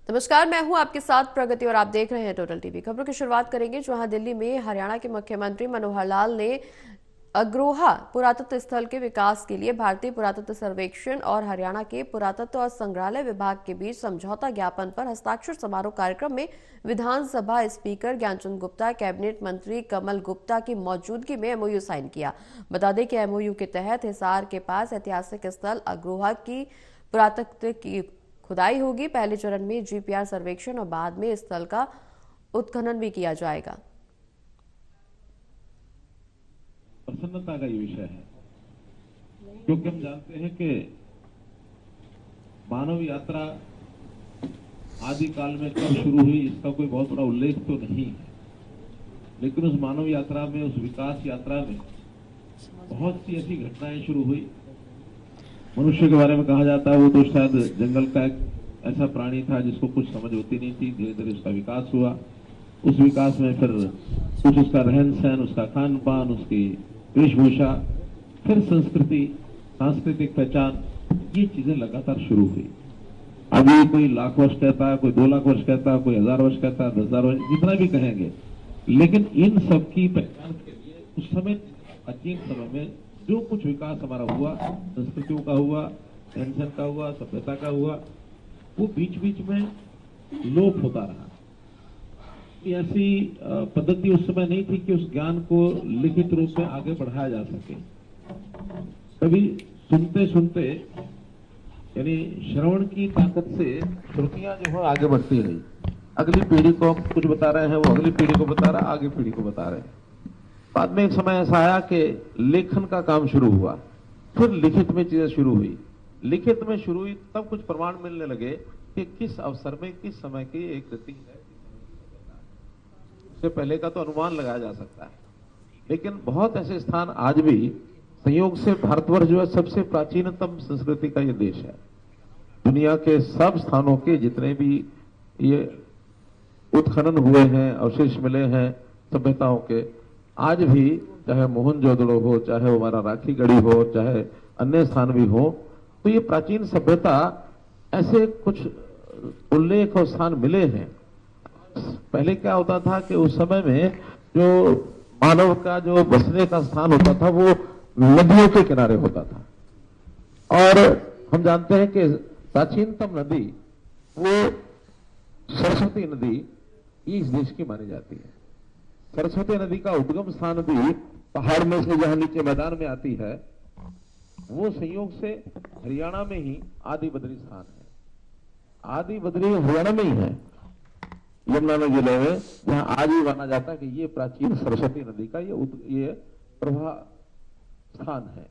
नमस्कार, मैं हूं आपके साथ प्रगति और आप देख रहे हैं टोटल टीवी। खबरों की शुरुआत करेंगे जहां दिल्ली में हरियाणा के मुख्यमंत्री मनोहर लाल ने अग्रोहा पुरातत्व स्थल के विकास के लिए भारतीय पुरातत्व सर्वेक्षण और हरियाणा के पुरातत्व और संग्रहालय विभाग के बीच समझौता ज्ञापन पर हस्ताक्षर समारोह कार्यक्रम में विधानसभा स्पीकर ज्ञानचंद गुप्ता, कैबिनेट मंत्री कमल गुप्ता की मौजूदगी में एमओयू साइन किया। बता दें कि एमओयू के तहत हिसार के पास ऐतिहासिक स्थल अग्रोहा की पुरातत्व की खुदाई होगी। पहले चरण में जीपीआर सर्वेक्षण और बाद में स्थल का उत्खनन भी किया जाएगा। प्रसन्नता का ये विषय है, क्योंकि हम जानते हैं कि मानव यात्रा आदि काल में कब शुरू हुई इसका कोई बहुत बड़ा उल्लेख तो नहीं है, लेकिन उस मानव यात्रा में, उस विकास यात्रा में बहुत सी ऐसी घटनाएं शुरू हुई। मनुष्य के बारे में कहा जाता है वो तो शायद जंगल का एक ऐसा प्राणी था जिसको कुछ समझ होती नहीं थी। धीरे धीरे उसका विकास हुआ। उस विकास में फिर कुछ उसका रहन सहन, उसका खान पान, उसकी वेशभूषा, फिर संस्कृति, सांस्कृतिक पहचान, ये चीजें लगातार शुरू हुई। अभी कोई लाख वर्ष कहता है, कोई 2 लाख वर्ष कहता है, कोई 1000 वर्ष कहता है, 10,000 वर्ष, जितना भी कहेंगे, लेकिन इन सब की पहचान के लिए उस समय, प्राचीन समय में जो कुछ विकास हमारा हुआ, संस्कृतियों का हुआ, रहन सहन का हुआ, सभ्यता का हुआ, वो बीच बीच में लोप होता रहा। ऐसी पद्धति उस समय नहीं थी कि उस ज्ञान को लिखित रूप में आगे बढ़ाया जा सके। कभी सुनते सुनते, यानी श्रवण की ताकत से श्रुतियां जो है आगे बढ़ती रही। अगली पीढ़ी को हम कुछ बता रहे हैं, वो अगली पीढ़ी को बता रहा है, आगे पीढ़ी को बता रहे हैं। बाद में एक समय ऐसा आया कि लेखन का काम शुरू हुआ, फिर लिखित में चीजें शुरू हुई। लिखित में शुरू हुई तब कुछ प्रमाण मिलने लगे कि किस अवसर में, किस समय की एक कृति है। उससे पहले का तो अनुमान लगाया जा सकता है, लेकिन बहुत ऐसे स्थान आज भी, संयोग से भारतवर्ष जो है सबसे प्राचीनतम संस्कृति का ये देश है। दुनिया के सब स्थानों के जितने भी ये उत्खनन हुए हैं, अवशेष मिले हैं सभ्यताओं के, आज भी, चाहे मोहनजोदड़ो हो, चाहे हमारा राखी गढ़ी हो, चाहे अन्य स्थान भी हो, तो ये प्राचीन सभ्यता, ऐसे कुछ उल्लेख और स्थान मिले हैं। पहले क्या होता था कि उस समय में जो मानव का जो बसने का स्थान होता था वो नदियों के किनारे होता था, और हम जानते हैं कि प्राचीनतम नदी वो सरस्वती नदी ये इस देश की मानी जाती है। सरस्वती नदी का उद्गम स्थान भी पहाड़ में से जहां नीचे मैदान में आती है, वो संयोग से हरियाणा में ही आदि बद्री स्थान है। आदि बद्री हरियाणा में ही है, यमुनानगर जिले में, जहां आज भी माना जाता है कि ये प्राचीन सरस्वती नदी का ये प्रवाह स्थान है।